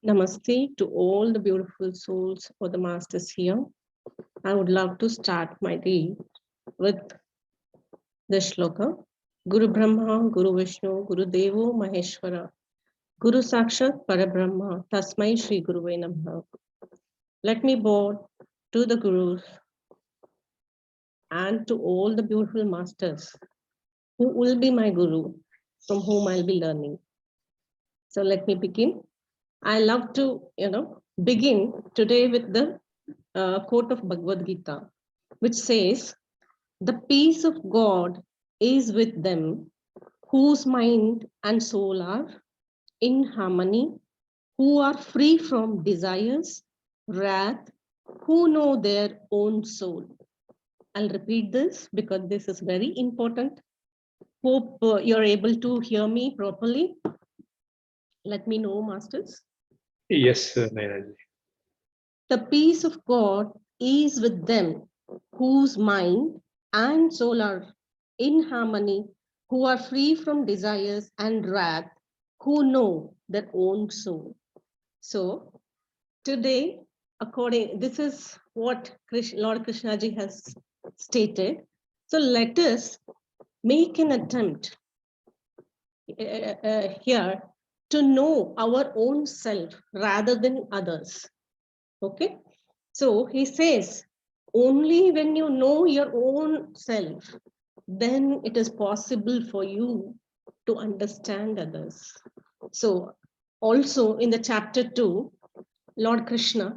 Namaste to all the beautiful souls or the masters here. I would love to start my day with the shloka. Guru Brahma, Guru Vishnu, Guru Devo Maheshwara, Guru Sakshat Parabrahma, Tasmai Shri Guruve Namaha. Let me bow to the Gurus and to all the beautiful masters who will be my Guru, from whom I'll be learning. So let me begin. I love to, begin today with the quote of Bhagavad Gita, which says, "The peace of God is with them whose mind and soul are in harmony, who are free from desires, wrath, who know their own soul." I'll repeat this because this is very important. Hope you're able to hear me properly. Let me know, masters. Yes, Nairaji. The peace of God is with them whose mind and soul are in harmony, who are free from desires and wrath, who know their own soul. So today, this is what Lord Krishnaji has stated. So let us make an attempt here to know our own self rather than others. Okay, so he says, only when you know your own self, then it is possible for you to understand others. So also in the chapter 2, Lord Krishna,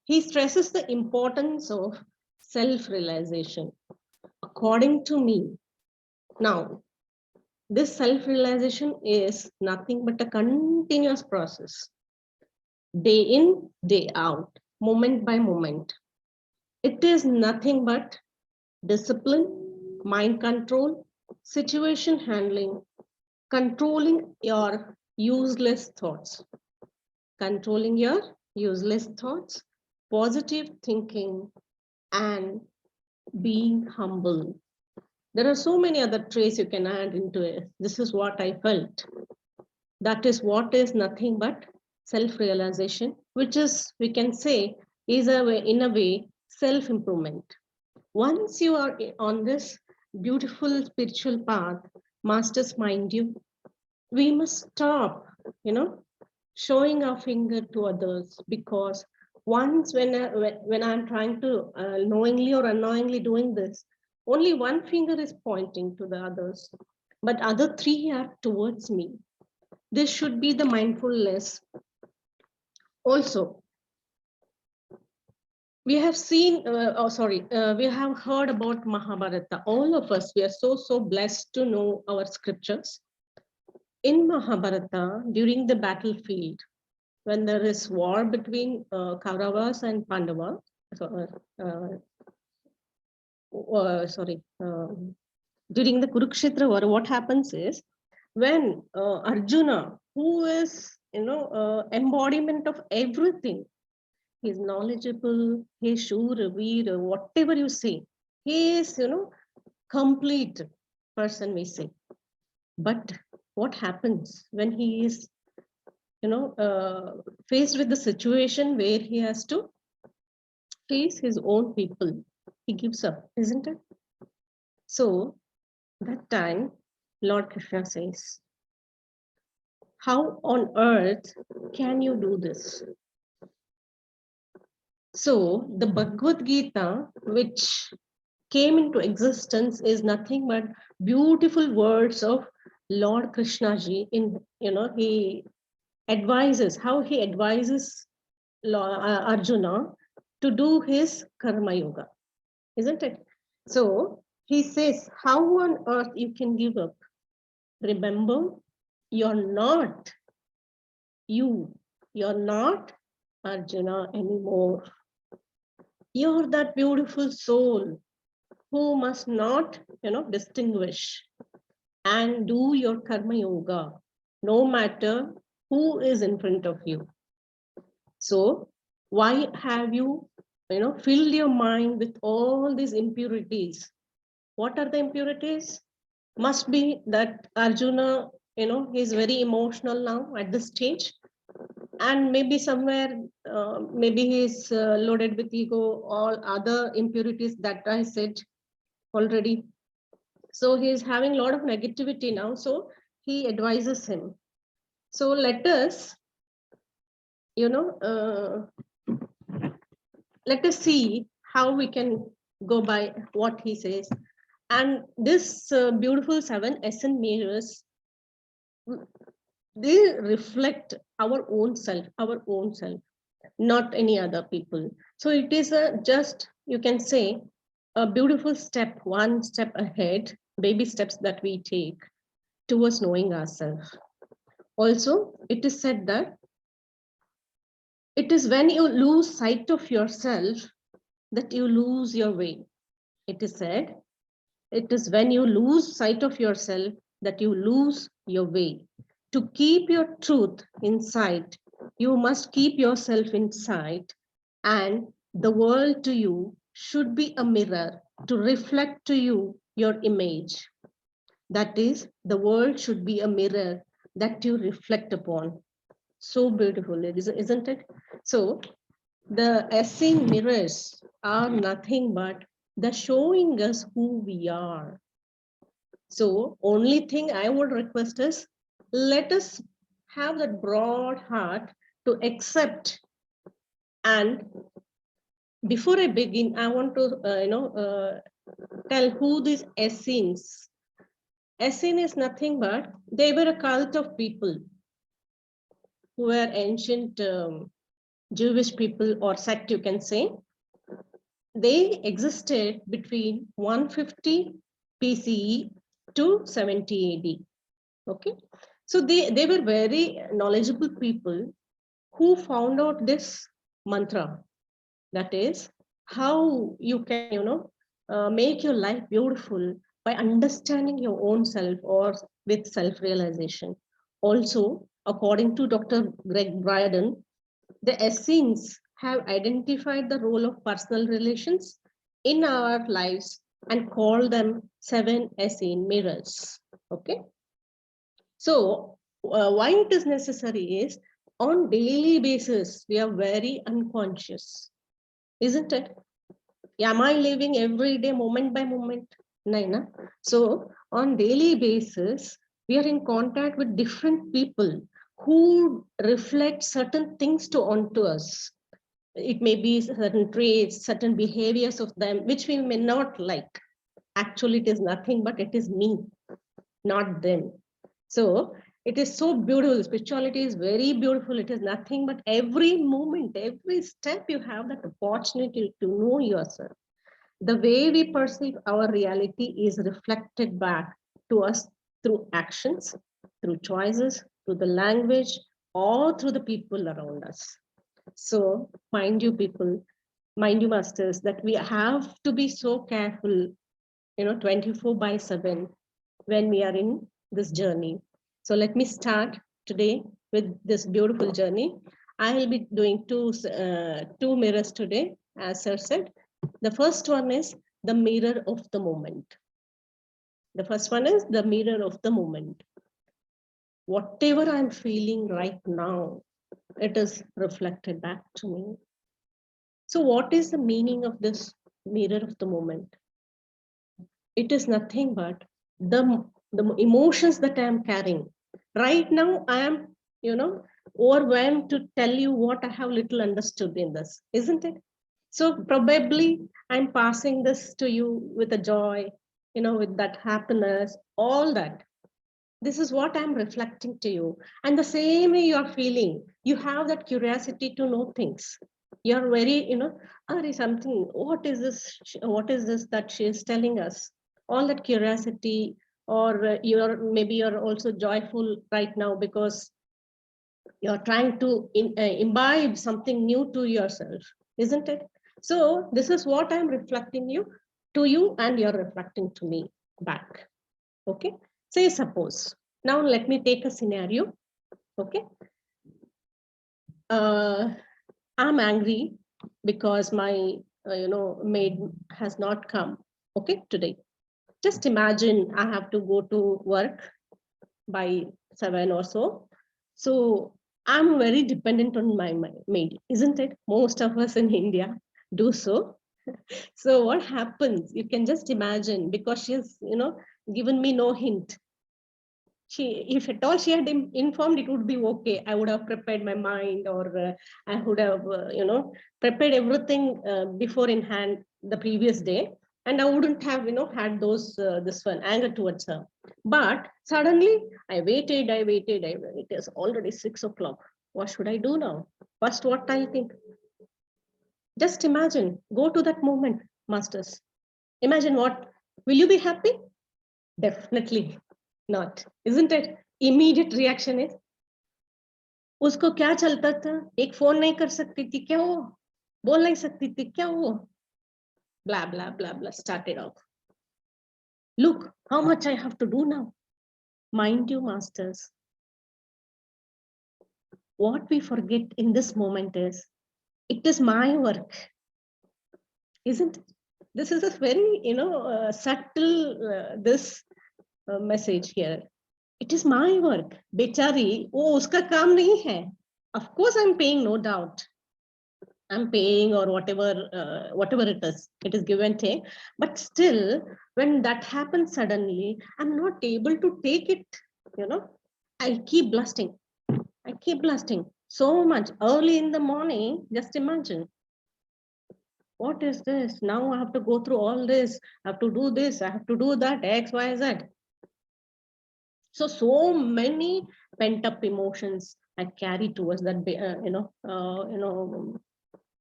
he stresses the importance of self-realization. According to me, now, this self-realization is nothing but a continuous process, day in, day out, moment by moment. It is nothing but discipline, mind control, situation handling, controlling your useless thoughts, positive thinking, and being humble. There are so many other traits you can add into it. This is what I felt. That is what is nothing but self-realization, which is, we can say, is in a way, self-improvement. Once you are on this beautiful spiritual path, masters, mind you, we must stop, showing our finger to others, because once when I'm trying to knowingly or unknowingly doing this, only one finger is pointing to the others, but other three are towards me. This should be the mindfulness. Also, we have seen, we have heard about Mahabharata. All of us, we are so blessed to know our scriptures. In Mahabharata, during the battlefield, when there is war between Kauravas and Pandavas, during the Kurukshetra war, what happens is, when Arjuna, who is, embodiment of everything, he's knowledgeable, he's Shura, Veera, whatever you say, he is, complete person, we say. But what happens when he is, faced with the situation where he has to face his own people? He gives up, isn't it? So that time, Lord Krishna says, how on earth can you do this? So the Bhagavad Gita, which came into existence, is nothing but beautiful words of Lord Krishna ji. He advises, how he advises Arjuna to do his karma yoga, isn't it? So he says, how on earth you can give up? Remember, you're not Arjuna anymore. You're that beautiful soul who must not, distinguish and do your karma yoga, no matter who is in front of you. So why have you, filled your mind with all these impurities? What are the impurities? Must be that Arjuna, he's very emotional now at this stage. and maybe somewhere, maybe he's loaded with ego, all other impurities that I said already. So he's having a lot of negativity now. So he advises him. So let us, let us see how we can go by what he says. And this beautiful 7 Essene mirrors, they reflect our own self, not any other people. So it is a just, you can say, a beautiful step, one step ahead, baby steps that we take towards knowing ourselves. Also, it is said that it is when you lose sight of yourself that you lose your way. It is said, it is when you lose sight of yourself that you lose your way. To keep your truth inside, you must keep yourself inside, and the world to you should be a mirror to reflect to you your image. That is, the world should be a mirror that you reflect upon. So beautiful, isn't it? So the Essene mirrors are nothing but the showing us who we are. So only thing I would request is, let us have that broad heart to accept. And before I begin, I want to tell who these Essenes. Essene is nothing but they were a cult of people who were ancient Jewish people or sect, you can say. They existed between 150 BCE to 70 AD. Okay, so they were very knowledgeable people who found out this mantra, that is how you can make your life beautiful by understanding your own self or with self-realization. Also, according to Dr. Greg Bryden, the Essenes have identified the role of personal relations in our lives and call them 7 Essene mirrors. Okay, so why it is necessary is, on daily basis we are very unconscious, isn't it? Am I living every day moment by moment? No. So on daily basis we are in contact with different people who reflect certain things to onto us. It may be certain traits, certain behaviors of them which we may not like. Actually it is nothing but it is me, not them. So it is so beautiful. Spirituality is very beautiful. It is nothing but every moment, every step you have that opportunity to know yourself. The way we perceive our reality is reflected back to us through actions, through choices, through the language, or through the people around us. So mind you people, mind you masters, that we have to be so careful, 24/7 when we are in this journey. So let me start today with this beautiful journey. I will be doing two mirrors today, as Sir said. The first one is the mirror of the moment. The first one is the mirror of the moment. Whatever I'm feeling right now, it is reflected back to me. So what is the meaning of this mirror of the moment? It is nothing but the emotions that I am carrying. Right now, I am, overwhelmed to tell you what I have little understood in this, isn't it? So probably I'm passing this to you with a joy, with that happiness, all that. This is what I'm reflecting to you. And the same way you're feeling, you have that curiosity to know things. You're very, are something, what is this? What is this that she is telling us? All that curiosity, or maybe you're also joyful right now because you're trying to imbibe something new to yourself, isn't it? So this is what I'm reflecting to you, and you're reflecting to me back. Okay, say suppose, now let me take a scenario. Okay, I'm angry because my maid has not come, okay, today. Just imagine I have to go to work by 7 or so. So I'm very dependent on my maid, isn't it? Most of us in India do so. So what happens? You can just imagine, because she's, given me no hint. If at all she had informed, it would be okay. I would have prepared my mind, or I would have, prepared everything before in hand the previous day, and I wouldn't have, had those this one anger towards her. But suddenly, I waited. It is already 6 o'clock. What should I do now? First, what I'll think. Just imagine. Go to that moment, masters. Imagine what. Will you be happy? Definitely not, isn't it? Immediate reaction is, उसको क्या चलता था, एक phone नहीं कर सकती थी क्या वो, बोल नहीं सकती थी क्या वो, blah blah blah blah started off. Look how much I have to do now. Mind you, masters, what we forget in this moment is, it is my work, isn't it? This is a very, subtle this message here. It is my work. बेचारी वो उसका काम नहीं है. Of course I'm paying, no doubt. I'm paying, or whatever it is give and take. But still, when that happens suddenly, I'm not able to take it. I keep blasting. So much early in the morning. Just imagine. What is this? Now I have to go through all this. I have to do this. I have to do that. X, Y, Z. So many pent up emotions I carry towards that,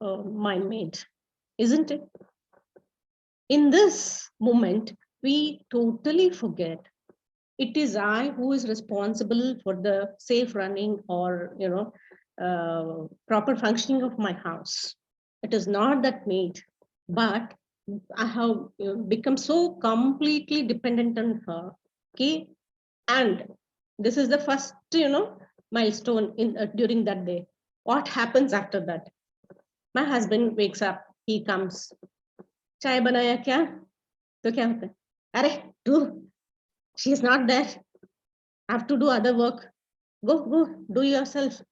mind made, isn't it? In this moment, we totally forget it is I who is responsible for the safe running, or proper functioning of my house. It is not that maid, but I have become so completely dependent on her. Okay, and this is the first milestone in during that day. What happens after that? My husband wakes up, he comes, चाय बनाया क्या? तो क्या होता है? अरे do, she is not there, I have to do other work. Go do yourself.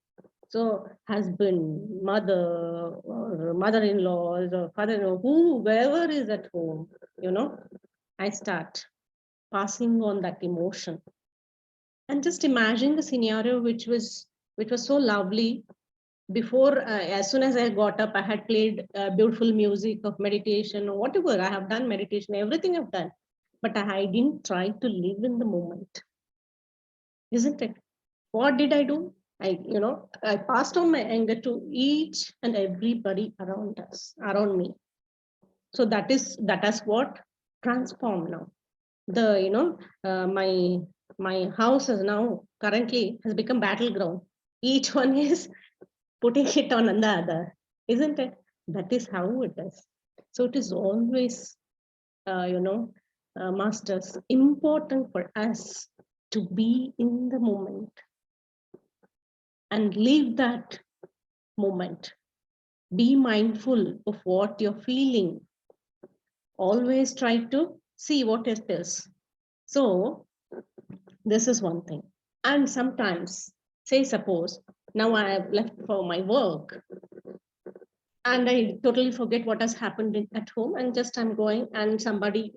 So husband, mother, or mother-in-law, or father-in-law, whoever is at home, I start passing on that emotion. And just imagine the scenario, which was so lovely. Before, as soon as I got up, I had played beautiful music of meditation, or whatever. I have done meditation, everything I've done, but I didn't try to live in the moment, isn't it? What did I do? I passed on my anger to each and everybody around me. So that is what transformed now. The my house is now currently has become battleground. Each one is putting it on the other, isn't it? That is how it is. So it is always, masters, important for us to be in the moment and live that moment. Be mindful of what you're feeling. Always try to see what it is. So this is one thing. And sometimes, say suppose, now I have left for my work, and I totally forget what has happened at home, and just I'm going, and somebody,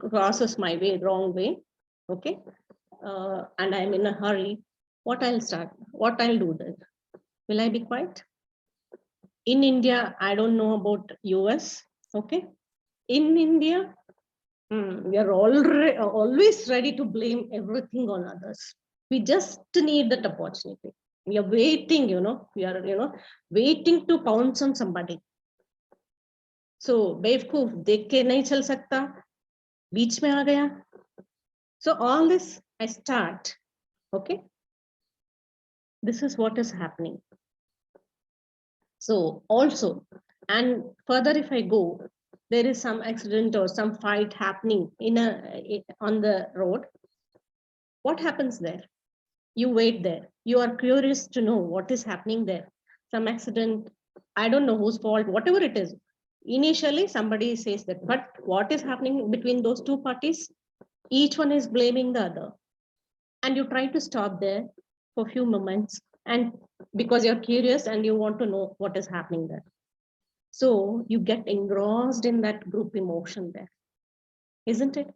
crosses my way, wrong way, okay, and I'm in a hurry. What I'll do then? Will I be quiet? In India, I don't know about US, okay? In India, we are always ready to blame everything on others. We just need that opportunity. We are waiting, we are, waiting to pounce on somebody. So बेवकूफ देख के नहीं चल सकता, बीच में आ गया. So all this I start, okay? This is what is happening. So also, and further if I go, there is some accident or some fight happening on the road. What happens there? You wait there. You are curious to know what is happening there. Some accident, I don't know whose fault, whatever it is. Initially, somebody says that, but what is happening between those two parties? Each one is blaming the other. And you try to stop there. for a few moments, and because you're curious and you want to know what is happening there. So you get engrossed in that group emotion there, isn't it?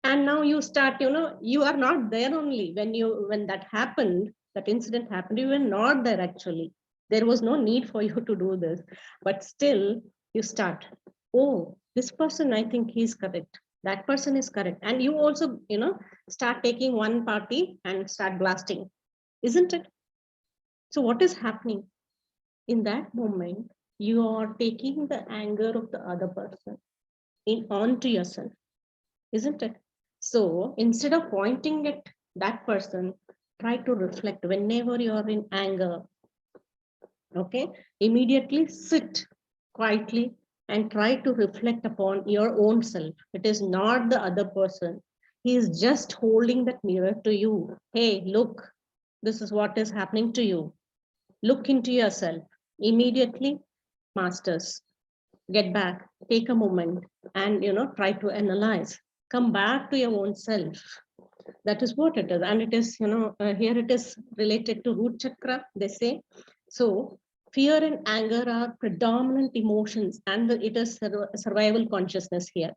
And now you start, you are not there only when that happened, that incident happened, you were not there actually. There was no need for you to do this, but still you start, oh, this person, I think he's correct. That person is correct. And you also, start taking one party and start blasting, isn't it? So what is happening in that moment? You are taking the anger of the other person onto yourself, isn't it? So instead of pointing at that person, try to reflect whenever you are in anger. Okay, immediately sit quietly and try to reflect upon your own self. It is not the other person. He is just holding that mirror to you. Hey, look, this is what is happening to you. Look into yourself. Immediately, masters, get back, take a moment, and try to analyze. Come back to your own self. That is what it is. And it is, here it is related to root chakra, they say. So fear and anger are predominant emotions, and it is survival consciousness here.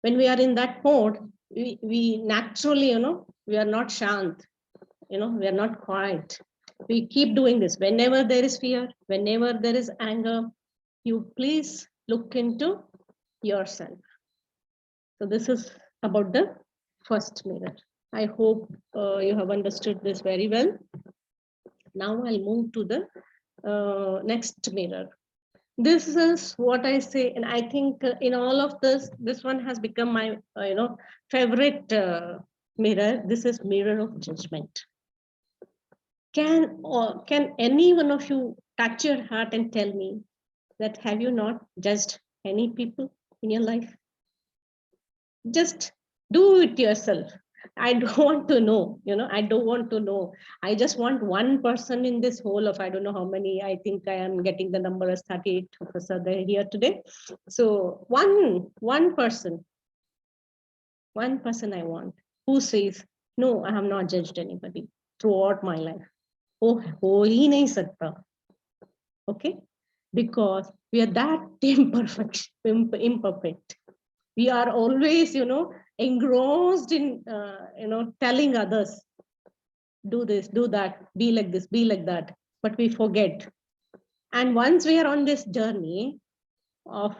When we are in that mode, we naturally, we are not shant, we are not quiet. We keep doing this. Whenever there is fear, whenever there is anger, you please look into yourself. So this is about the first mirror. I hope you have understood this very well. Now I'll move to the next mirror. This is what I say, and I think in all of this one has become my favorite mirror. This is mirror of judgment. Can any one of you touch your heart and tell me that have you not judged any people in your life? Just do it yourself. I don't want to know, I don't want to know. I just want one person in this whole of, I don't know how many, I think I am getting the number as 38 of us are there here today. So one person I want who says, no, I have not judged anybody throughout my life. Oh, ho hi nahi sakta. Okay, because we are that imperfect. We are always, engrossed in, telling others, do this, do that, be like this, be like that, but we forget. And once we are on this journey of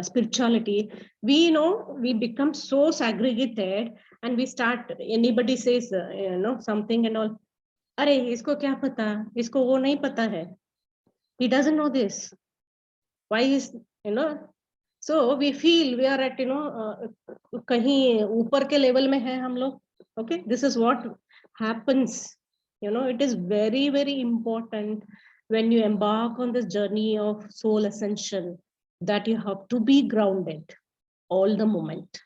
spirituality, we become so segregated, and we start, anybody says, something and all, अरे इसको क्या पता, इसको वो नहीं पता है, he doesn't know this, why is, so we feel we are at, कहीं ऊपर के level में है हम लोग. Okay, this is what happens. It is very, very important when you embark on this journey of soul ascension that you have to be grounded all the moment.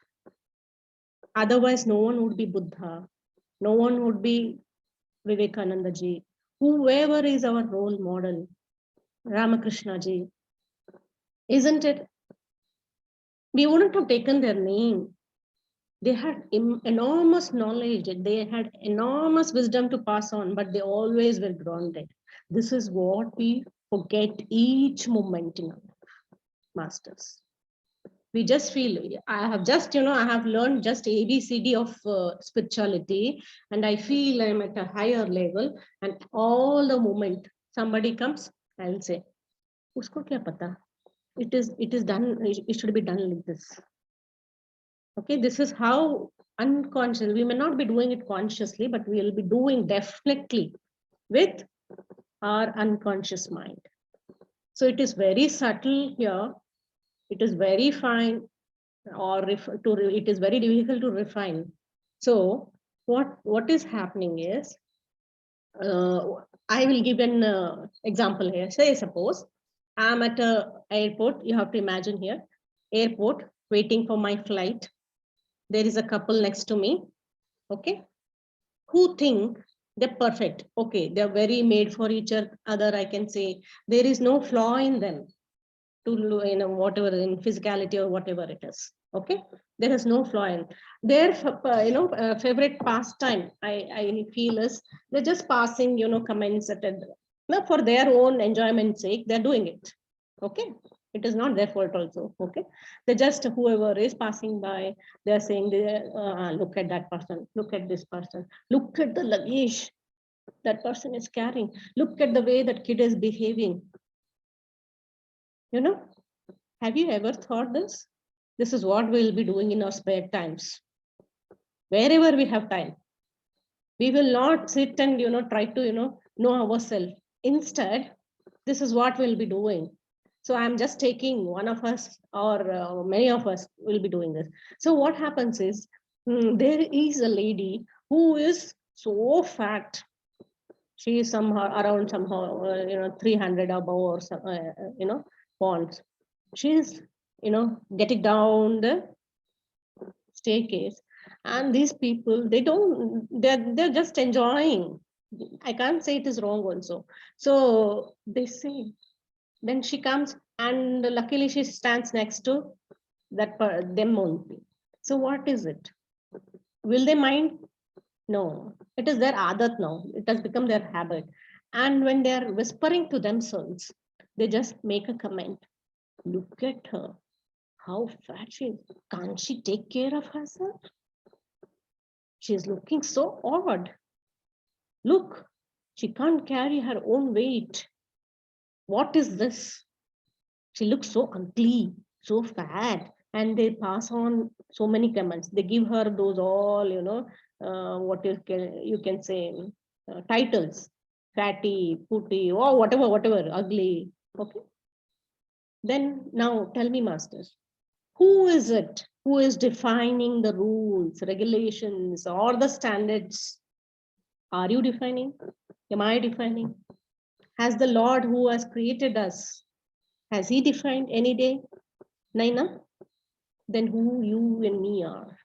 Otherwise, no one would be Buddha, no one would be Vivekananda ji, whoever is our role model, Ramakrishna ji, isn't it? We wouldn't have taken their name. They had enormous knowledge, they had enormous wisdom to pass on, but they always were grounded. This is what we forget each moment in our life, masters. We just feel, I have just, I have learned just ABCD of spirituality, and I feel I'm at a higher level, and all the moment somebody comes, I'll say, usko kya pata? It is done, it should be done like this. Okay, this is how unconscious, we may not be doing it consciously, but we will be doing definitely with our unconscious mind. So it is very subtle here. It is very fine, or it is very difficult to refine. So what is happening is, I will give an example here. Say, suppose I'm at a airport. You have to imagine here, airport, waiting for my flight. There is a couple next to me, okay, who think they're perfect. Okay, they're very made for each other, I can say. There is no flaw in them, to whatever in physicality or whatever it is. Okay, there is no flaw in their favorite pastime. I feel is they're just passing comments at it, for their own enjoyment sake. They're doing it. Okay, it is not their fault also. Okay, they just whoever is passing by, they're saying, look at that person, look at this person, look at the luggage that person is carrying, look at the way that kid is behaving. Have you ever thought this? This is what we'll be doing in our spare times. Wherever we have time, we will not sit and try to know ourselves. Instead, this is what we'll be doing. So I'm just taking one of us, or many of us will be doing this. So what happens is, there is a lady who is so fat. She is somehow around 300 above, or pounds. She's getting down the staircase, and these people, they're just enjoying. I can't say it is wrong also. So they say, then she comes, and luckily she stands next to them only. So what is it? Will they mind? No, it is their adat now. It has become their habit. And when they are whispering to themselves, they just make a comment. Look at her. How fat she is. Can't she take care of herself? She's looking so odd. Look, she can't carry her own weight. What is this? She looks so ugly, so fat. And they pass on so many comments. They give her those all, what you can say, titles. Fatty, putty, or whatever, ugly. Okay. Then now tell me, masters, who is it who is defining the rules, regulations, or the standards? Are you defining? Am I defining? Has the Lord who has created us, has he defined any day? Naina? Then who you and me are?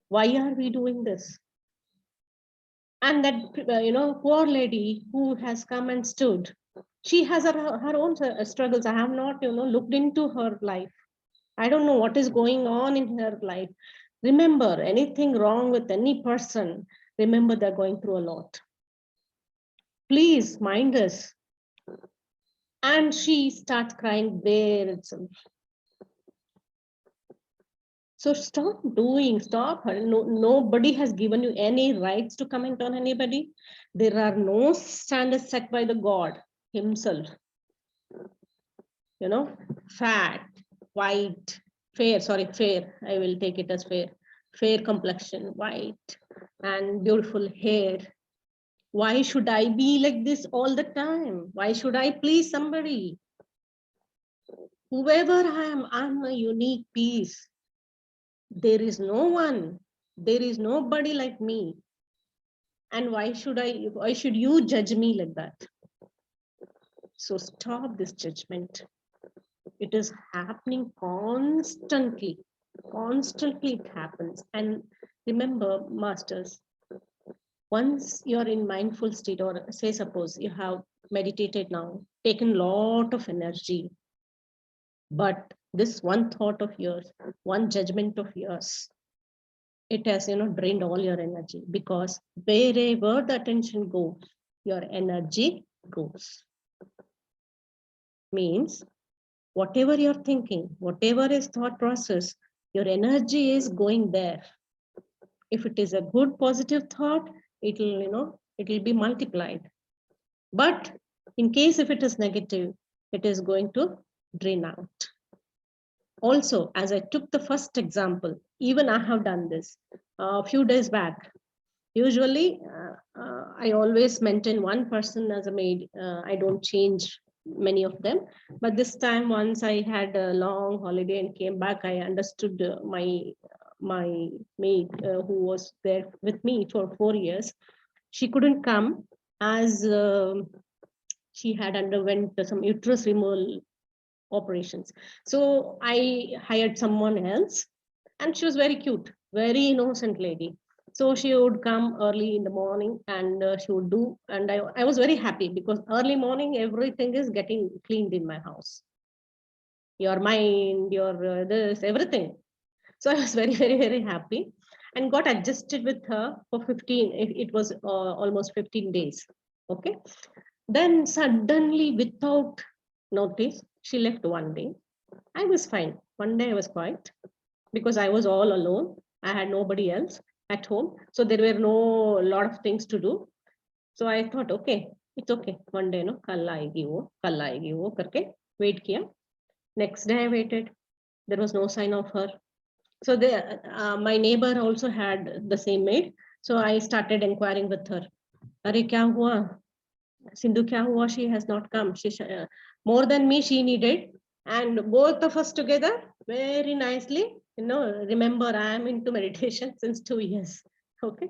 Why are we doing this? And that, poor lady who has come and stood, she has her own struggles. I have not, looked into her life. I don't know what is going on in her life. Remember, anything wrong with any person, remember they're going through a lot. Please mind us. And she starts crying there itself. So stop. No, nobody has given you any rights to comment on anybody. There are no standards set by the God himself. Fat, white, fair. I will take it as fair. Fair complexion, white, and beautiful hair. Why should I be like this all the time? Why should I please somebody? Whoever I am, I'm a unique piece. There is no one. There is nobody like me. And why should you judge me like that? So stop this judgment. It is happening constantly. Constantly it happens. And remember, masters, once you're in mindful state, or say suppose you have meditated now, taken lot of energy, but this one thought of yours, one judgment of yours, it has drained all your energy, because wherever the attention goes, your energy goes. Means whatever you're thinking, whatever is thought process, your energy is going there. If it is a good positive thought, it'll be multiplied. But in case if it is negative, it is going to drain out. Also, as I took the first example, even I have done this a few days back. Usually, I always maintain one person as a maid. I don't change many of them. But this time, once I had a long holiday and came back, I understood my maid who was there with me for 4 years. She couldn't come as she had underwent some uterus removal operations. So I hired someone else, and she was very cute, very innocent lady. So she would come early in the morning, and she would do, and I was very happy, because early morning everything is getting cleaned in my house. Your mind, your this, everything. So I was very, very, very happy and got adjusted with her for 15, it was almost 15 days. Okay. Then suddenly, without notice, she left one day. I was fine. One day I was quiet because I was all alone. I had nobody else at home. So there were no lot of things to do. So I thought, okay, it's okay. One day, no, kal aayegi wo karke wait kiya. Next day I waited. There was no sign of her. So my neighbor also had the same maid. So I started inquiring with her. Are kya hua? Sindhu kya hua? She has not come. More than me, she needed. And both of us together, very nicely, remember I am into meditation since 2 years. Okay.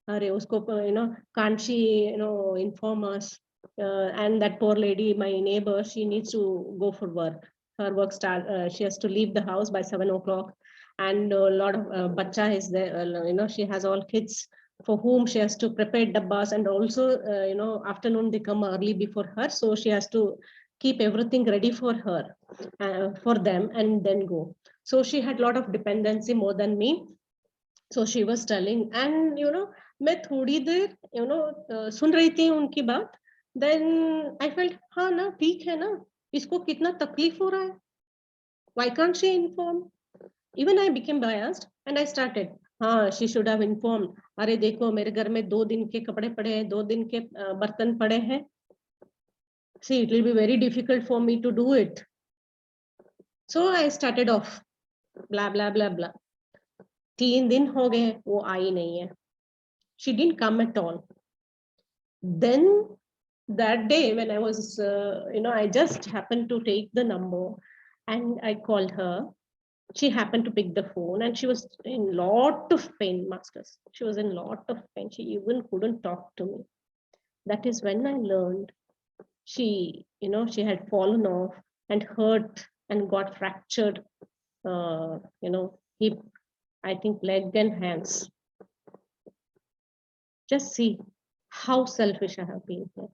Arey, usko, can't she, inform us? And that poor lady, my neighbor, she needs to go for work. Her work she has to leave the house by 7 o'clock. And a lot of bacha is there, she has all kids for whom she has to prepare the bus. And also, afternoon they come early before her. So she has to keep everything ready for her, for them, and then go. So she had a lot of dependency more than me. So she was telling, and मैं थोड़ी देर सुन रही थी उनकी बात. Then I felt, हाँ ना, ठीक है ना, इसको कितना तकलीफ हो रहा है. Why can't she inform? Even I became biased and I started, हाँ, she should have informed. अरे देखो, मेरे घर में 2 दिन के कपड़े पड़े हैं, 2 दिन के बर्तन पड़े हैं. See, it will be very difficult for me to do it. So I started off, blah blah blah blah. 3 दिन हो गए, वो आई नहीं है. She didn't come at all. Then that day when I was, I just happened to take the number and I called her. She happened to pick the phone and she was in lot of pain, masters. She was in lot of pain. She even couldn't talk to me. That is when I learned she had fallen off and hurt and got fractured, hip, I think leg and hands. Just see how selfish I have been here.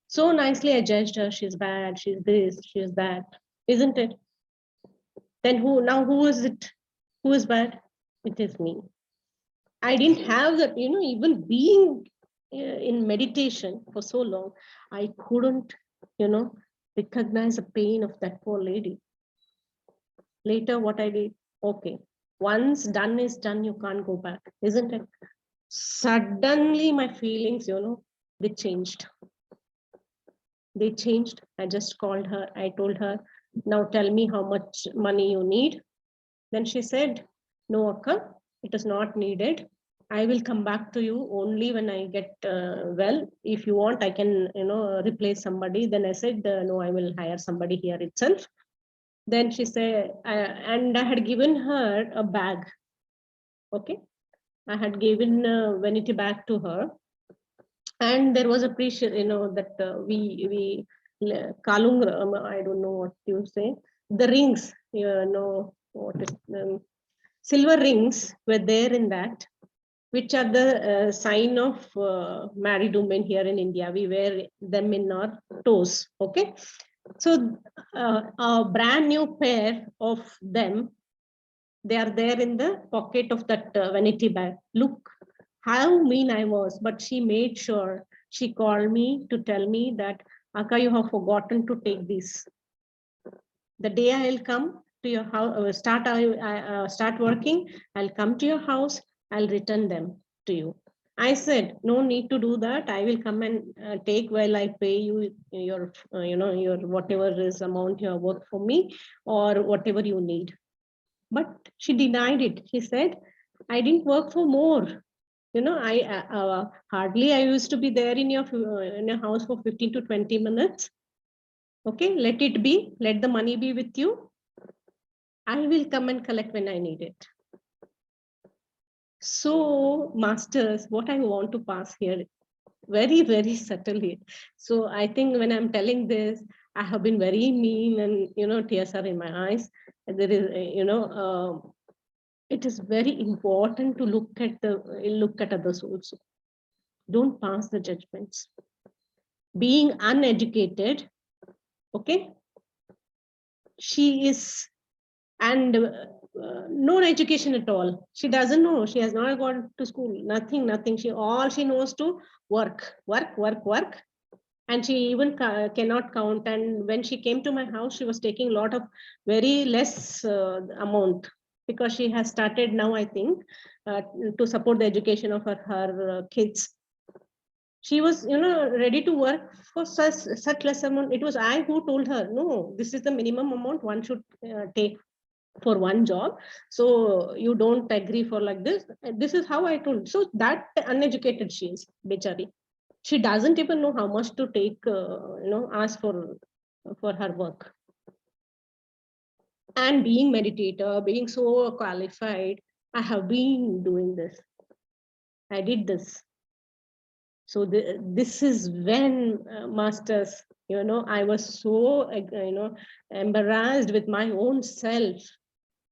So nicely I judged her. She's bad. She's this. She's that. Isn't it? Then who is it? Who is bad? It is me. I didn't have that, even being in meditation for so long, I couldn't, recognize the pain of that poor lady. Later, what I did, okay, once done is done, you can't go back, isn't it? Suddenly my feelings, they changed. They changed. I just called her. I told her, now tell me how much money you need. Then she said, no, Akka, it is not needed. I will come back to you only when I get well. If you want, I can, replace somebody. Then I said, no, I will hire somebody here itself. Then she said, and I had given her a bag. Okay. I had given a vanity bag to her. And there was a precious, that we kalung, I don't know what you say, the rings, what is silver rings were there in that, which are the sign of married women here in India. We wear them in our toes. Okay, so a brand new pair of them, they are there in the pocket of that vanity bag. Look how mean I was, but she made sure. She called me to tell me that, Akka, you have forgotten to take this. The day I'll come to your house, start working, I'll come to your house, I'll return them to you. I said, no need to do that. I will come and take while I pay you your, your whatever is amount you work for me or whatever you need. But she denied it. She said, I didn't work for more. I hardly I used to be there in your house for 15 to 20 minutes. Okay, let it be. Let the money be with you. I will come and collect when I need it. So, masters, what I want to pass here, very, very subtly. So I think when I'm telling this, I have been very mean and, tears are in my eyes. And there is, it is very important to look at others also. Don't pass the judgments. Being uneducated, okay, she is, and no education at all. She doesn't know. She has not gone to school. Nothing, nothing. All she knows to work, work, work, work. And she even cannot count. And when she came to my house, she was taking a lot of very less amount, because she has started now, I think, to support the education of her kids. She was, ready to work for such less amount. It was I who told her, no, this is the minimum amount one should take for one job. So you don't agree for like this. This is how I told. So that uneducated she is, Bechari. She doesn't even know how much to take, ask for her work. And being meditator, being so qualified, I have been doing this. I did this. So this is when masters, I was so, embarrassed with my own self,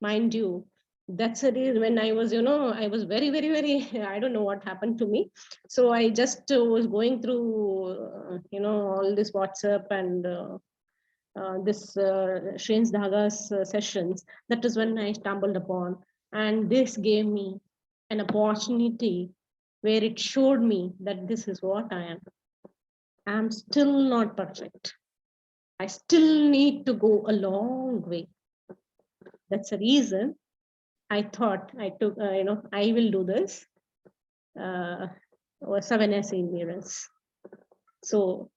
mind you. That's the reason when I was, I was very, very, very, I don't know what happened to me. So I just was going through, all this WhatsApp and this Shrins Dhaga's sessions. That is when I stumbled upon. And this gave me an opportunity where it showed me that this is what I am. I'm still not perfect. I still need to go a long way. That's the reason I thought I took, I will do this. Or 7 essay mirrors. So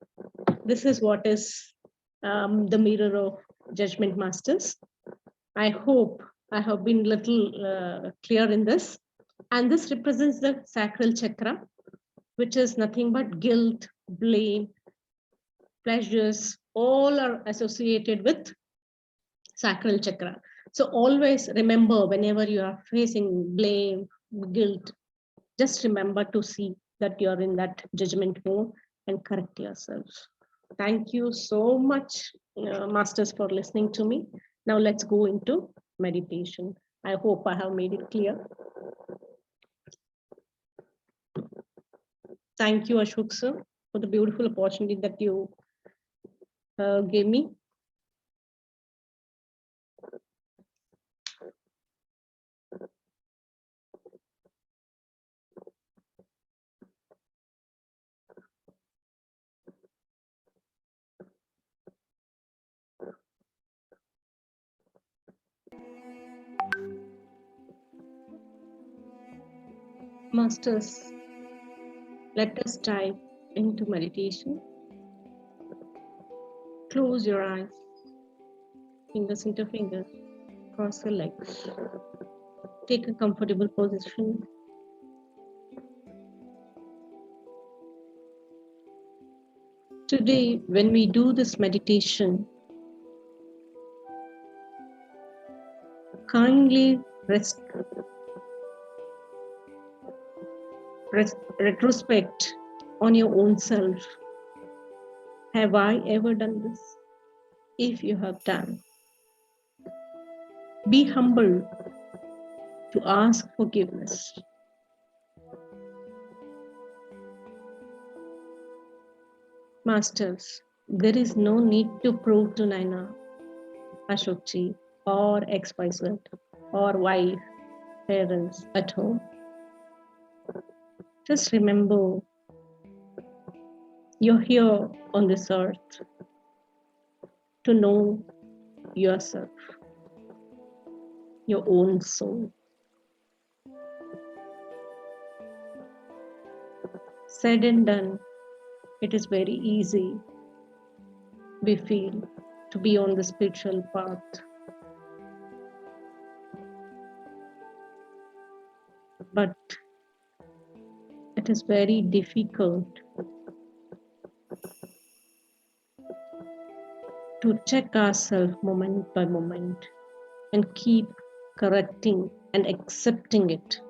this is what is the mirror of judgment masters. I hope I have been little clear in this. And this represents the sacral chakra, which is nothing but guilt, blame, pleasures, all are associated with sacral chakra. So always remember, whenever you are facing blame, guilt, just remember to see that you're in that judgment mode and correct yourself. Thank you so much, masters, for listening to me. Now let's go into meditation. I hope I have made it clear. Thank you, Ashok sir, for the beautiful opportunity that you gave me. Masters, let us dive into meditation. Close your eyes, fingers into fingers, cross your legs. Take a comfortable position. Today, when we do this meditation, kindly retrospect on your own self. Have I ever done this? If you have done, be humble to ask forgiveness. Masters, there is no need to prove to Naina, Ashokji, or XYZ, or wife, parents at home. Just remember, you're here on this earth to know yourself, your own soul. Said and done, it is very easy, we feel, to be on the spiritual path. But it is very difficult to check ourselves moment by moment and keep correcting and accepting it.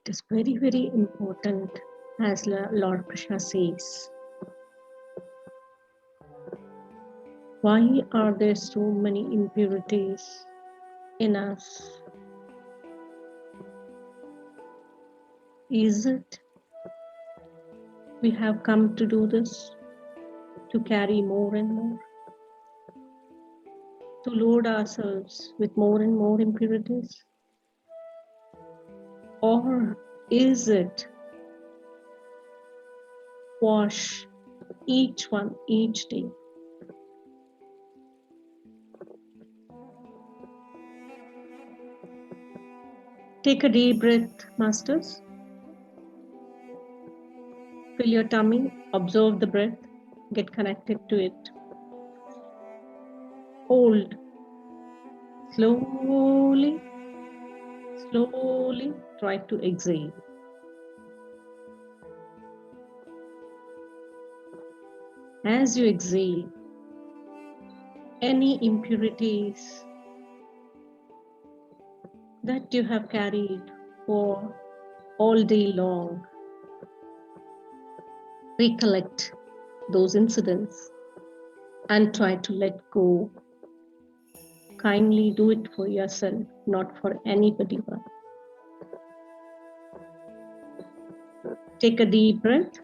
It is very, very important, as Lord Krishna says. Why are there so many impurities in us? Is it? We have come to do this, to carry more and more, to load ourselves with more and more impurities? Or is it wash each one each day? Take a deep breath, masters. Fill your tummy, observe the breath, get connected to it. Hold. Slowly, slowly try to exhale. As you exhale, any impurities that you have carried for all day long, recollect those incidents and try to let go. Kindly do it for yourself, not for anybody else. Take a deep breath.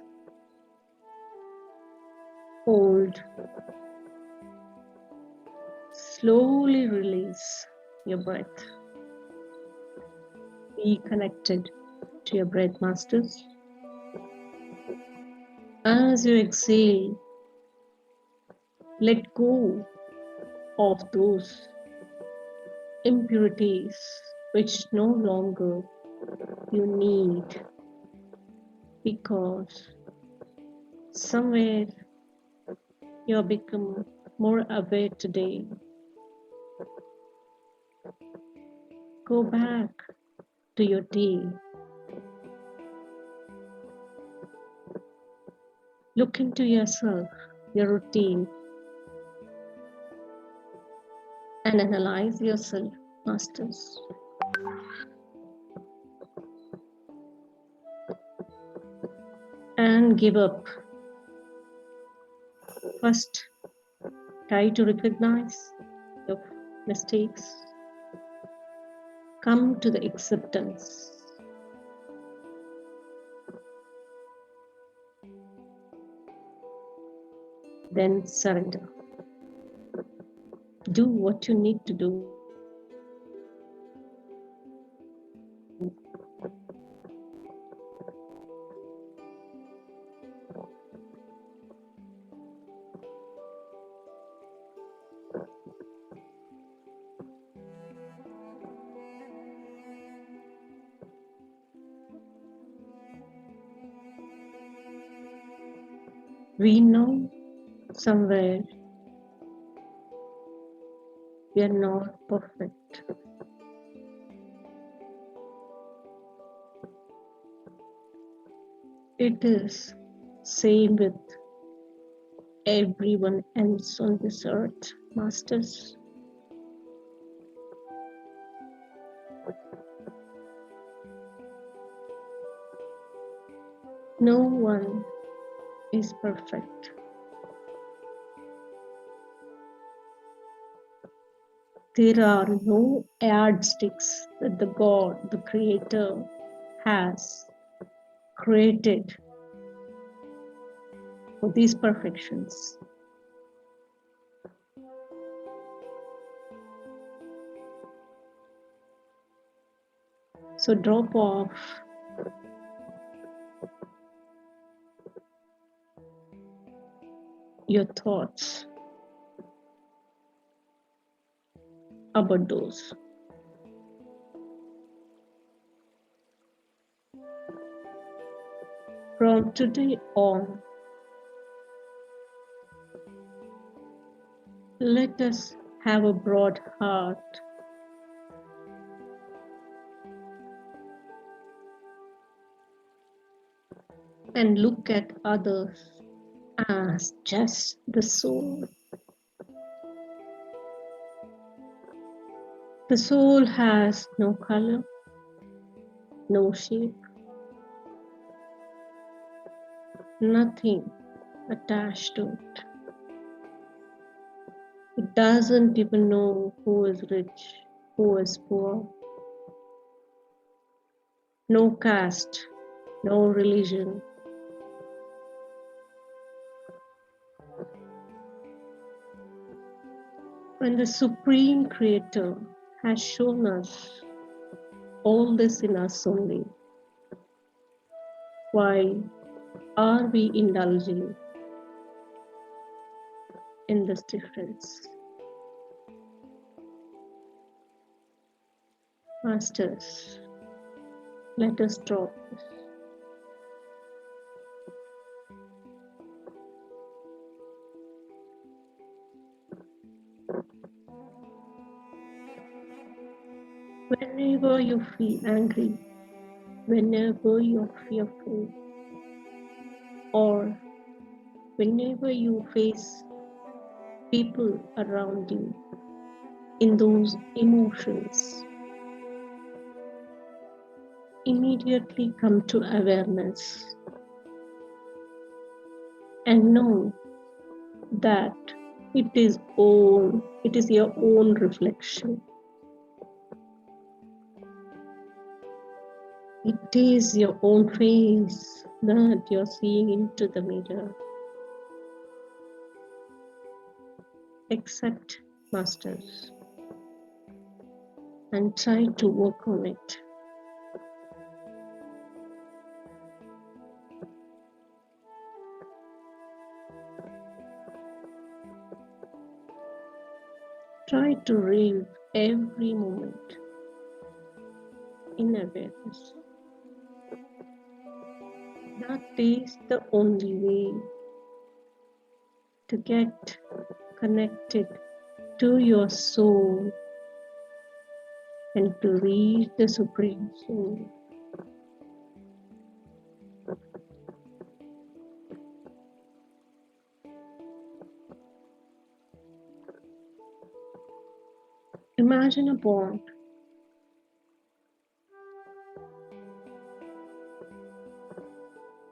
Hold. Slowly release your breath. Be connected to your breath, masters. As you exhale, let go of those impurities which no longer you need, because somewhere you have become more aware today. Go back to your day. Look into yourself, your routine, and analyze yourself, masters. And give up. First, try to recognize your mistakes. Come to the acceptance. Then surrender. Do what you need to do. We know somewhere we are not perfect. It is same with everyone else on this earth, masters. No one is perfect. There are no yardsticks that the God, the Creator, has created for these perfections. So drop off your thoughts about those. From today on, let us have a broad heart. And look at others as just the soul. The soul has no color, no shape, nothing attached to it. It doesn't even know who is rich, who is poor. No caste, no religion. When the Supreme Creator has shown us all this in us only, why are we indulging in this difference? Masters, let us drop this. Whenever you feel angry, whenever you're fearful, or whenever you face people around you in those emotions, immediately come to awareness and know that it is your own reflection. It is your own face that you're seeing into the mirror. Accept, masters, and try to work on it. Try to live every moment in awareness. That is the only way to get connected to your soul and to reach the Supreme Soul. Imagine a pond.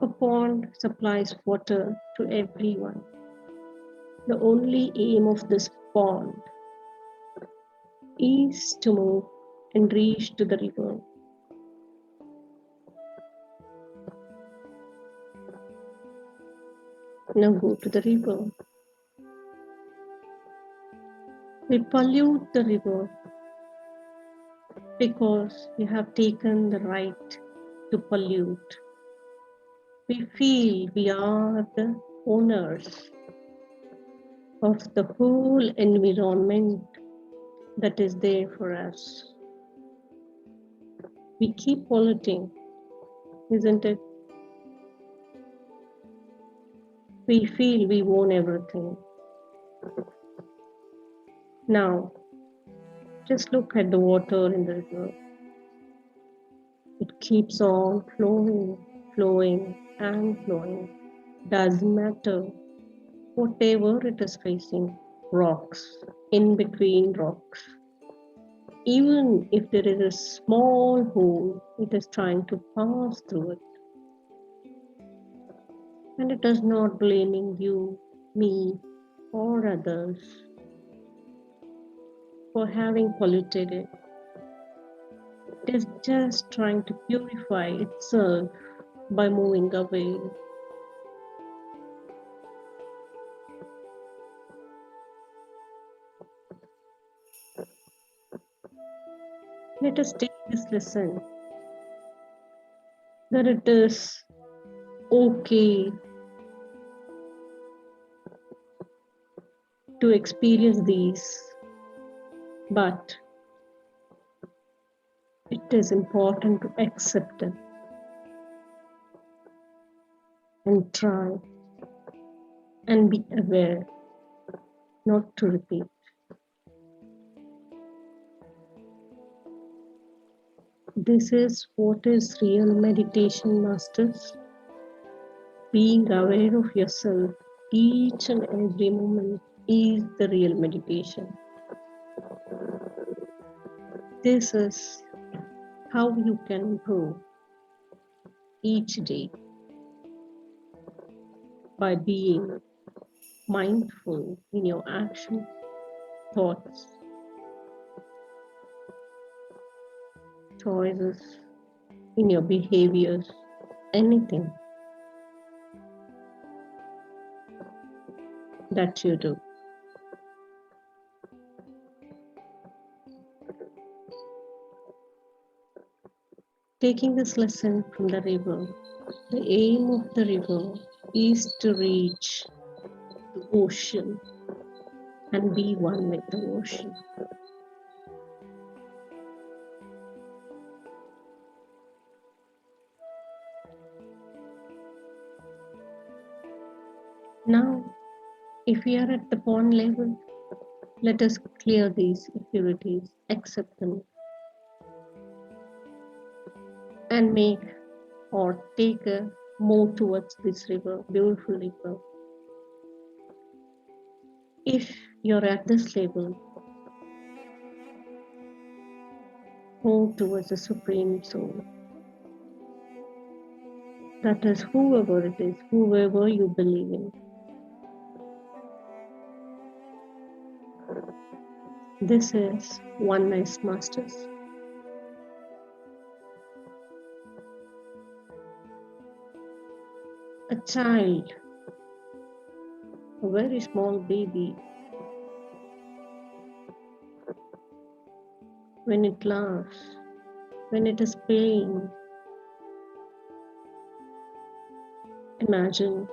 A pond supplies water to everyone. The only aim of this pond is to move and reach to the river. Now go to the river. We pollute the river because we have taken the right to pollute. We feel we are the owners of the whole environment that is there for us. We keep polluting, isn't it? We feel we own everything. Now, just look at the water in the river. It keeps on flowing, flowing, and flowing. Doesn't matter whatever it is facing, rocks, in between rocks. Even if there is a small hole, it is trying to pass through it. And it is not blaming you, me, or others for having polluted it. It is just trying to purify itself by moving away. Let us take this lesson that it is okay to experience these, but it is important to accept them and try and be aware not to repeat. This is what is real meditation, masters. Being aware of yourself each and every moment is the real meditation. This is how you can improve each day by being mindful in your actions, thoughts, choices, in your behaviors, anything that you do. Taking this lesson from the river, the aim of the river is to reach the ocean and be one with the ocean. Now, if we are at the pond level, let us clear these impurities, accept them, and make or take a move towards this river, beautiful river. If you're at this level, move towards the Supreme Soul. That is whoever it is, whoever you believe in. This is Oneness Masters. A child, a very small baby, when it laughs, when it is playing, imagine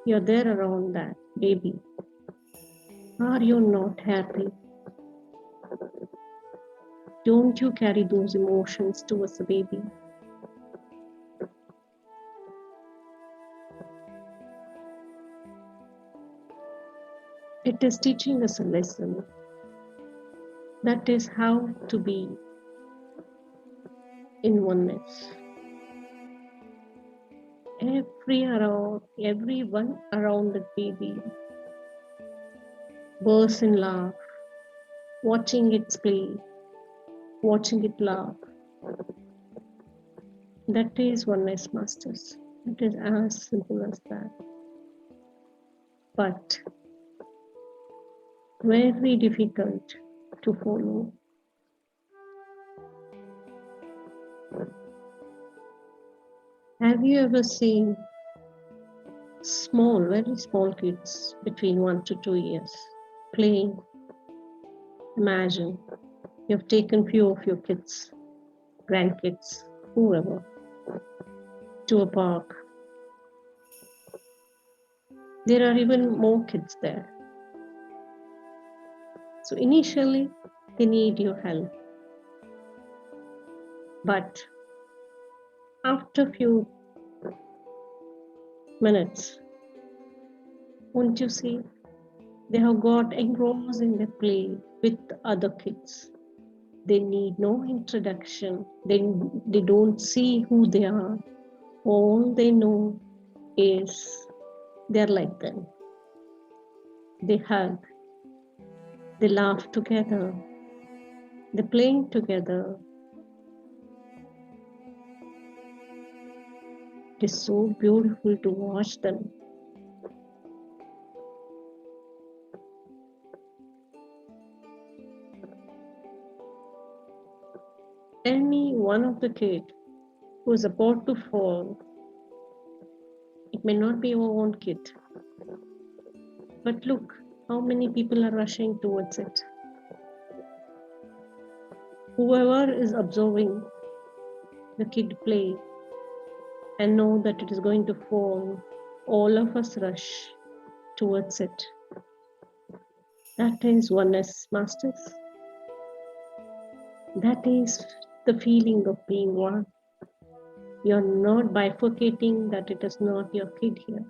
you're there around that baby. Are you not happy? Don't you carry those emotions towards the baby? It is teaching us a lesson. That is how to be in oneness. Everyone around the baby bursts in laugh, watching it play, watching it laugh. That is Oneness Masters. It is as simple as that. But very difficult to follow. Have you ever seen very small kids between 1 to 2 years playing? Imagine you've taken few of your kids, grandkids, whoever, to a park. There are even more kids there. So initially, they need your help. But after few minutes, won't you see, they have got engrossed in the play with other kids. They need no introduction. They don't see who they are. All they know is they're like them. They hug. They laugh together. They're playing together. It is so beautiful to watch them. Any one of the kid who is about to fall, it may not be your own kid, but look how many people are rushing towards it. Whoever is observing the kid play and know that it is going to fall, all of us rush towards it. That is Oneness Masters. That is the feeling of being one. You're not bifurcating that it is not your kid here.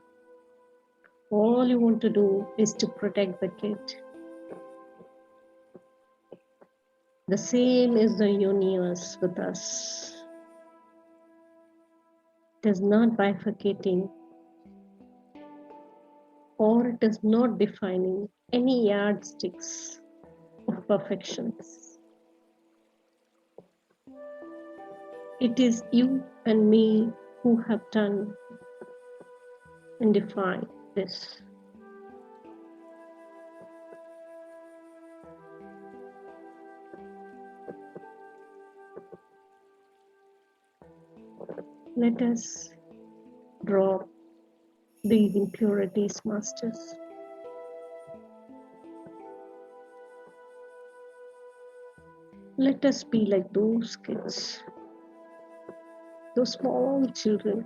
All you want to do is to protect the kid. The same is the universe with us. It is not bifurcating, or it is not defining any yardsticks of perfections. It is you and me who have done and defined this. Let us drop these impurities, masters. Let us be like those kids, those small children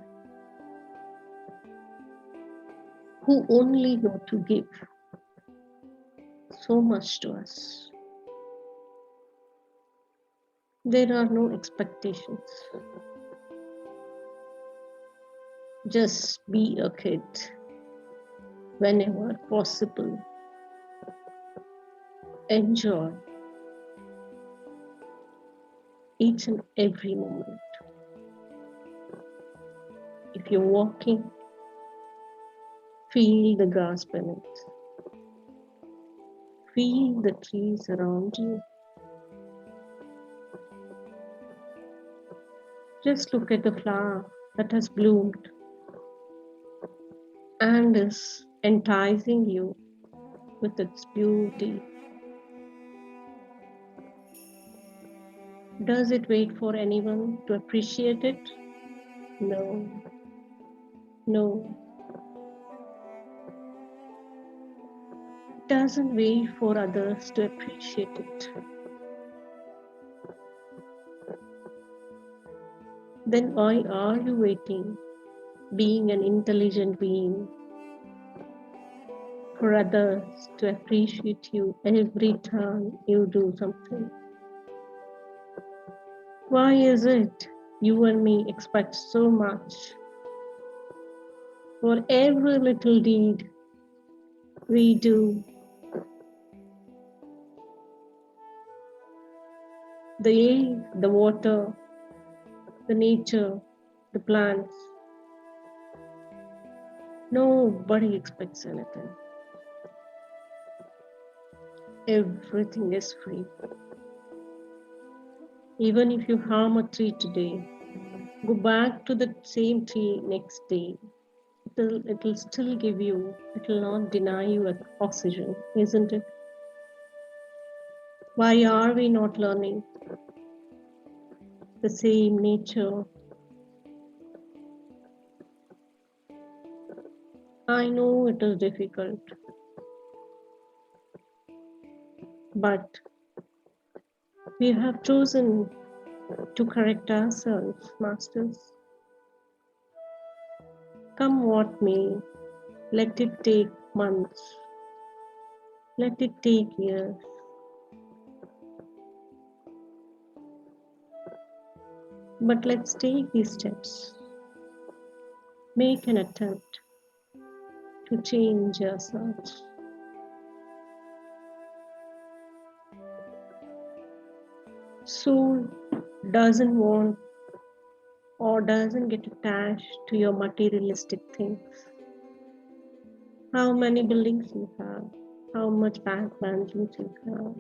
who only know to give so much to us. There are no expectations. Just be a kid whenever possible. Enjoy each and every moment. If you're walking, feel the grass beneath. Feel the trees around you. Just look at the flower that has bloomed and is enticing you with its beauty. Does it wait for anyone to appreciate it? No, no. It doesn't wait for others to appreciate it. Then why are you waiting, being an intelligent being, for others to appreciate you every time you do something? Why is it you and me expect so much for every little deed we do? The air, the water, the nature, the plants. Nobody expects anything. Everything is free. Even if you harm a tree today, go back to the same tree next day. It'll still give you, it'll not deny you oxygen, isn't it? Why are we not learning the same nature? I know it is difficult, but we have chosen to correct ourselves, masters. Come what may, let it take months, let it take years. But let's take these steps. Make an attempt to change ourselves. Soul doesn't want or doesn't get attached to your materialistic things. How many buildings you have, how much bank balance you have,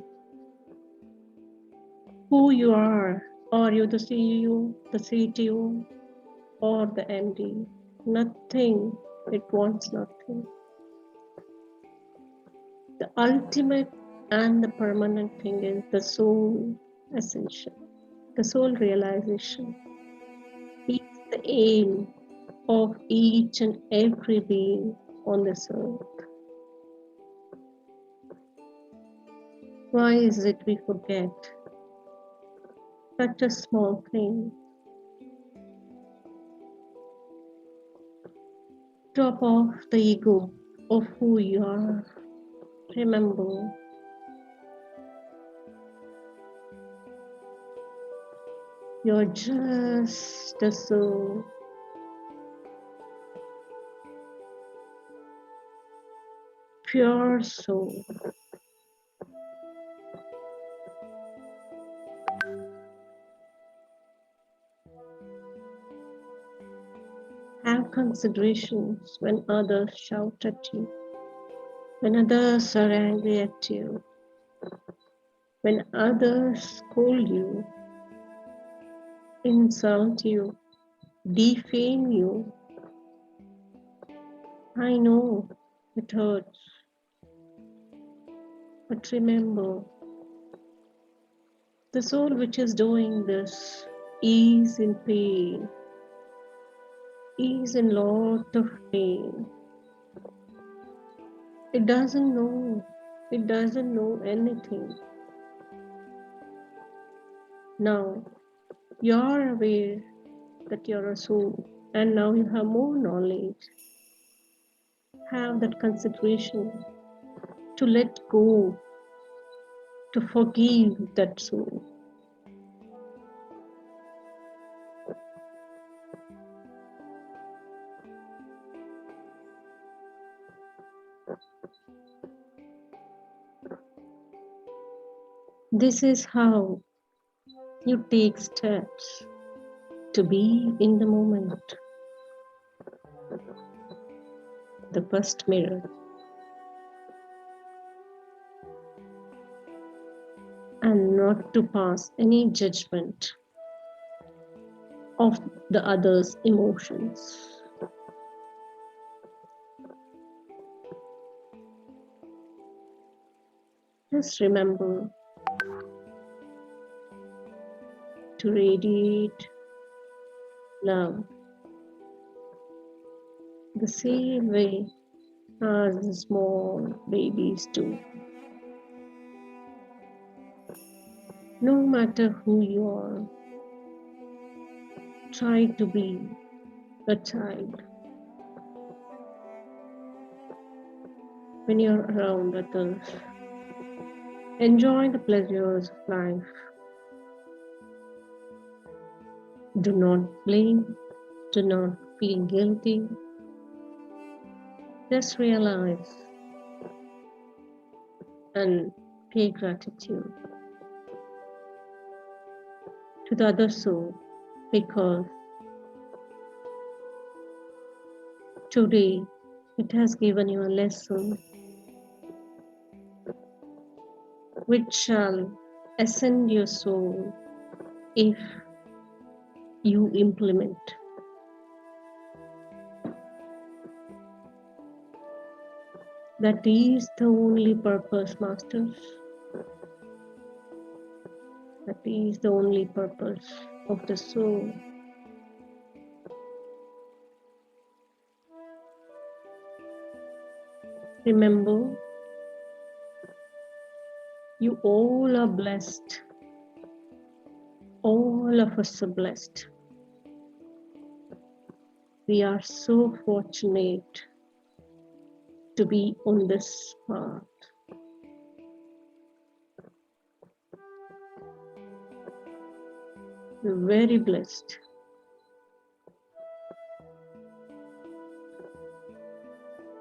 who you are you the CEO, the CTO, or the MD? Nothing, it wants nothing. The ultimate and the permanent thing is the soul ascension, the soul realization. Is the aim of each and every being on this earth. Why is it we forget such a small thing? Drop off the ego of who you are. Remember, you're just a soul. Pure soul. Have considerations when others shout at you, when others are angry at you, when others scold you, insult you, defame you. I know it hurts, but remember, the soul which is doing this is in pain. is in lot of pain. It doesn't know. It doesn't know anything. Now, you're aware that you're a soul, and now you have more knowledge. Have that consideration to let go, to forgive that soul. This is how you take steps to be in the moment. The first mirror. And not to pass any judgment of the other's emotions. Just remember to radiate love the same way as the small babies do. No matter who you are, try to be a child. When you're around others, enjoy the pleasures of life. Do not blame, do not feel guilty. Just realize and pay gratitude to the other soul, because today it has given you a lesson which shall ascend your soul if you implement. That is the only purpose, masters. That is the only purpose of the soul. Remember, you all are blessed. All of us are blessed. We are so fortunate to be on this path. We're very blessed.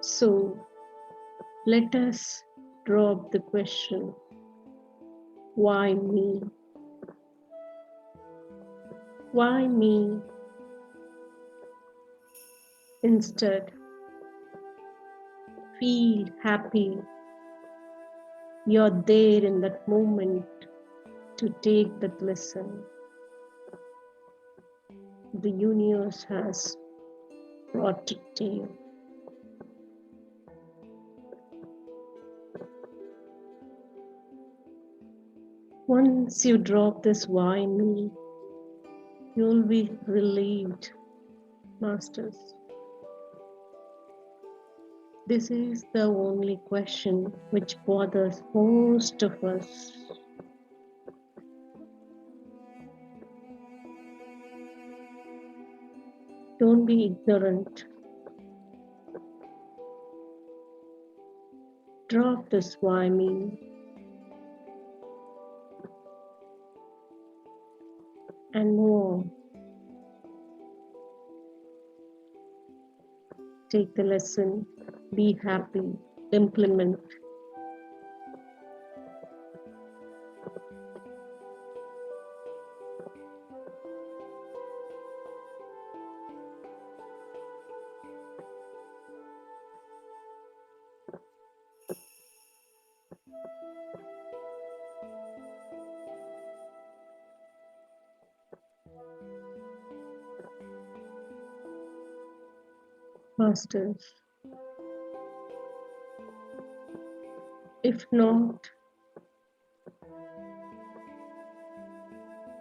So let us drop the question, why me? Why me? Instead, feel happy. You're there in that moment to take that lesson. The universe has brought it to you. Once you drop this why me, you'll be relieved, masters. This is the only question which bothers most of us. Don't be ignorant. Drop this why me and move on. Take the lesson, be happy, implement. Masters, if not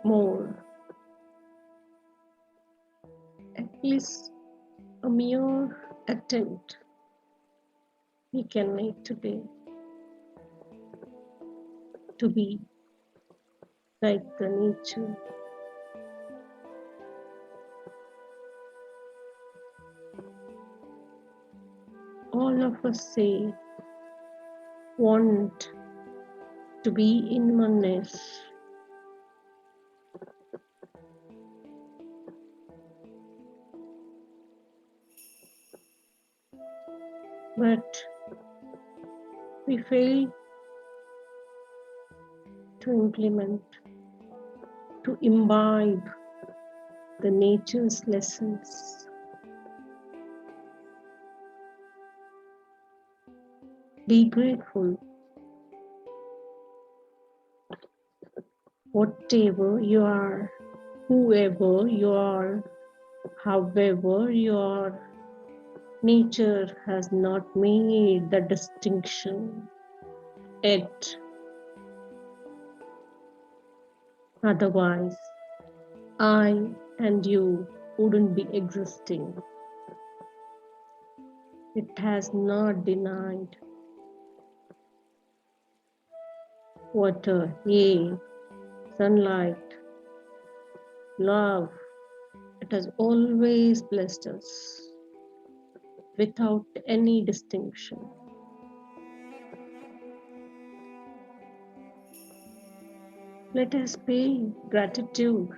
more, at least mere attempt we can make today to be like the nature. All of us say, want to be in oneness. But we fail to implement, to imbibe the nature's lessons. Be grateful. Whatever you are, whoever you are, however you are, nature has not made the distinction yet. Otherwise, I and you wouldn't be existing. It has not denied water, air, sunlight, love. It has always blessed us without any distinction. Let us pay gratitude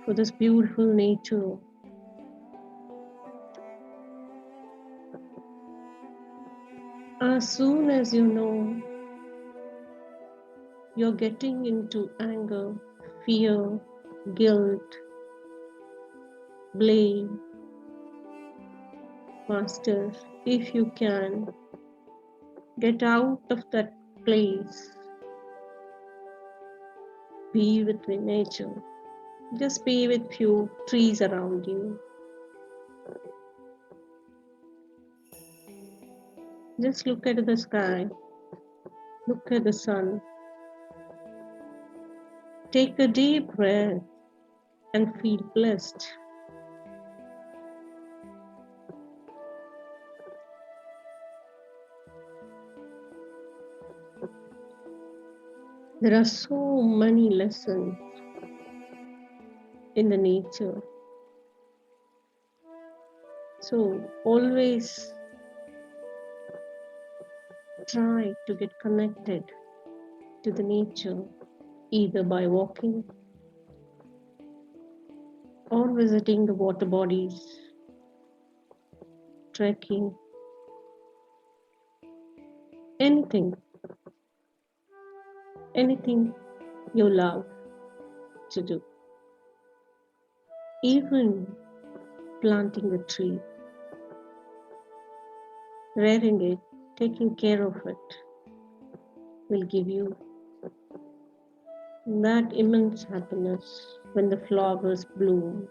for this beautiful nature. As soon as you know you're getting into anger, fear, guilt, blame, Master, if you can, get out of that place. Be with the nature. Just be with few trees around you. Just look at the sky. Look at the sun. Take a deep breath and feel blessed. There are so many lessons in the nature. So always try to get connected to the nature, either by walking or visiting the water bodies, trekking, anything you love to do. Even planting a tree, rearing it, taking care of it will give you that immense happiness when the flowers bloom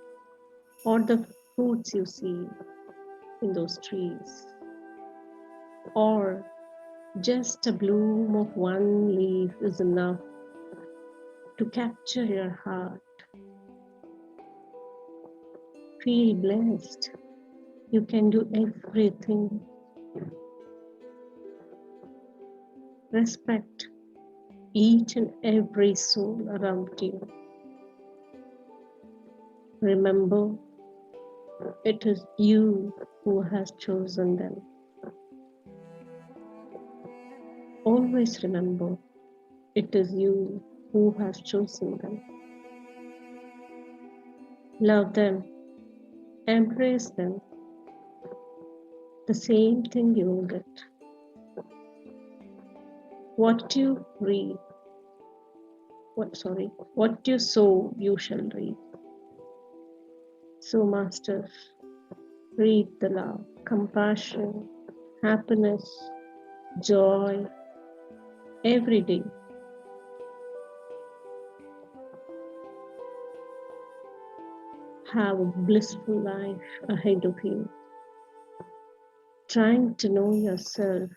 or the fruits you see in those trees, or just a bloom of one leaf is enough to capture your heart. Feel blessed. You can do everything. Respect each and every soul around you. Remember, it is you who has chosen them. Always remember, it is you who has chosen them. Love them, embrace them. The same thing you will get. What you sow, you shall reap. So, Master, reap the love, compassion, happiness, joy every day. Have a blissful life ahead of you. Trying to know yourself,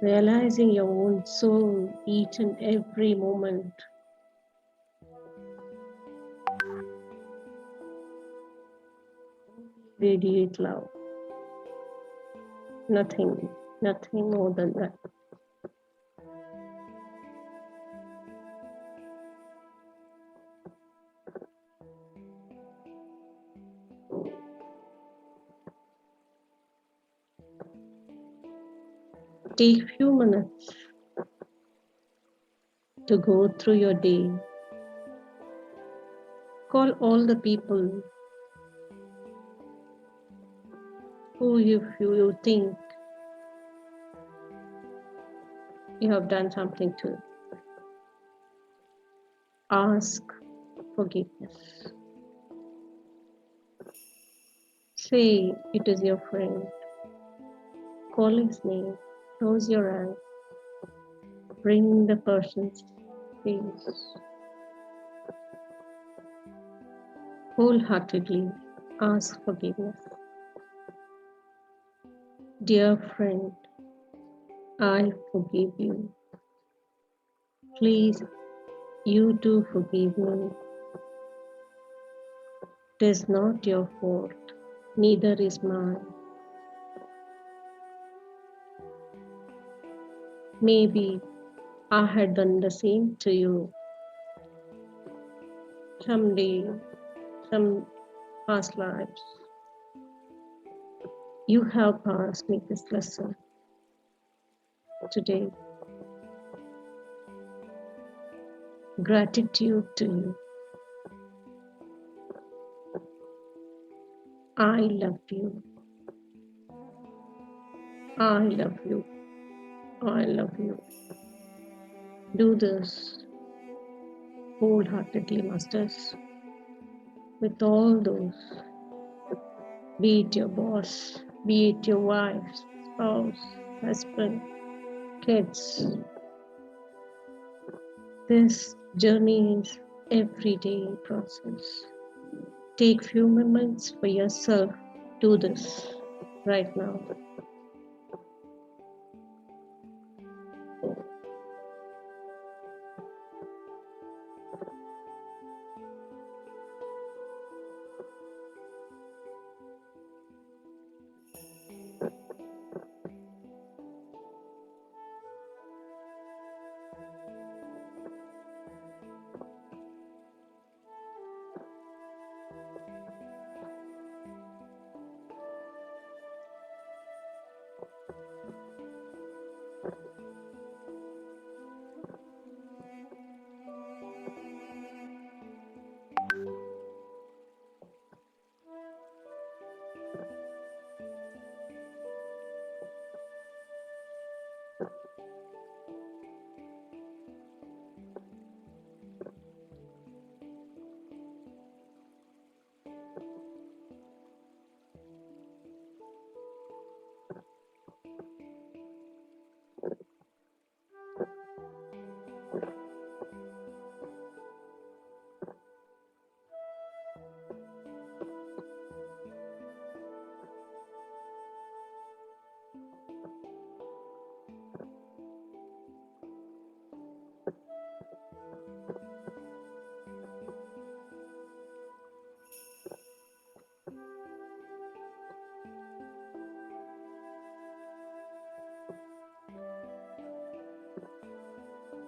realizing your own soul each and every moment. radiate love. Nothing more than that. Take few minutes to go through your day. Call all the people who you think you have done something to. Ask forgiveness. Say it is your friend. Call his name. Close your eyes. Bring the person's face. Wholeheartedly ask forgiveness. Dear friend, I forgive you. Please, you too forgive me. It is not your fault, neither is mine. Maybe I had done the same to you someday, some past lives. You have passed me this lesson today. Gratitude to you. I love you. I love you. I love you. Do this wholeheartedly, masters, with all those, be it your boss, be it your wife, spouse, husband, kids. This journey is everyday process. Take few moments for yourself. Do this right now.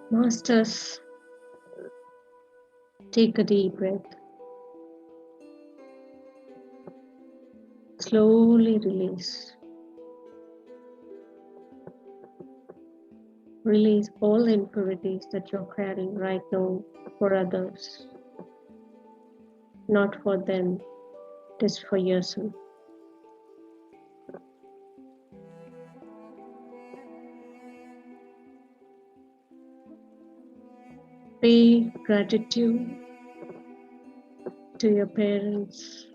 Masters, take a deep breath. Slowly release. Release all the impurities that you're carrying right now for others, not for them, just for yourself. Pay gratitude to your parents.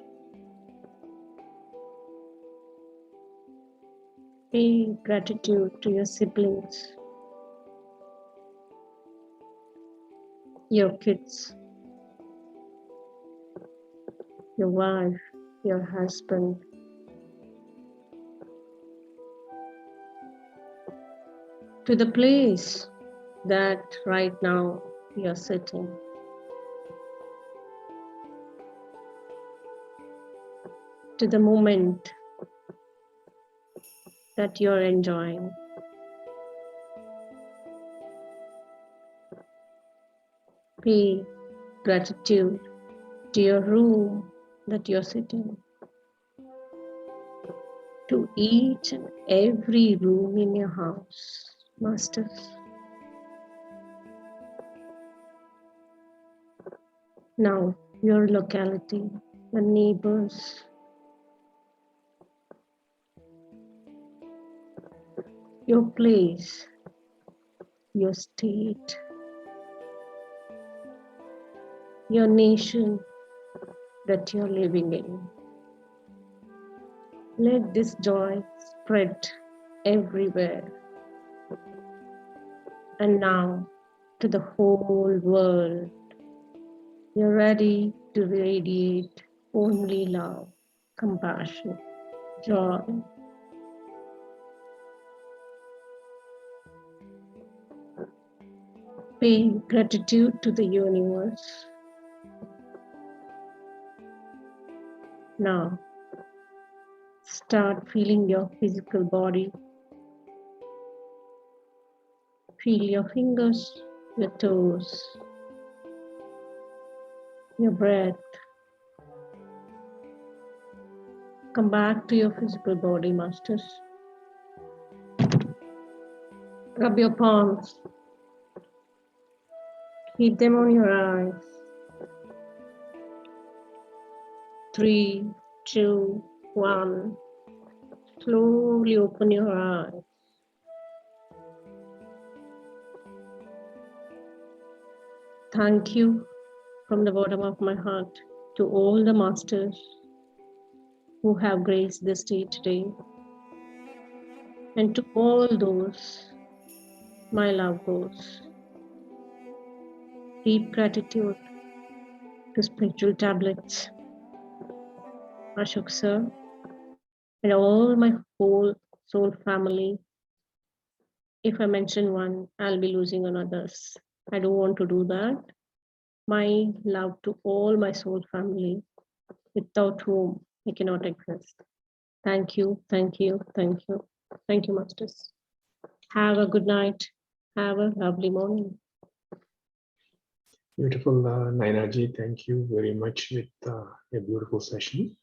Pay gratitude to your siblings, your kids, your wife, your husband. To the place that right now you're sitting. to the moment that you're enjoying. Pay gratitude to your room that you're sitting, to each and every room in your house, Masters. Now, your locality, the neighbors, your place, your state, your nation that you're living in. Let this joy spread everywhere. And now to the whole world. You're ready to radiate only love, compassion, joy. Pay gratitude to the universe. Now, start feeling your physical body. Feel your fingers, your toes, your breath. Come back to your physical body, Masters. Rub your palms. Keep them on your eyes. 3, 2, 1. Slowly open your eyes. Thank you from the bottom of my heart to all the masters who have graced this day today, and to all those my love goes. Deep gratitude to spiritual tablets, Ashok sir, and all my whole soul family. If I mention one, I'll be losing on others. I don't want to do that. My love to all my soul family, without whom I cannot exist. Thank you, thank you, thank you. Thank you, Masters. Have a good night. Have a lovely morning. Beautiful, Nainaji. Thank you very much with a beautiful session.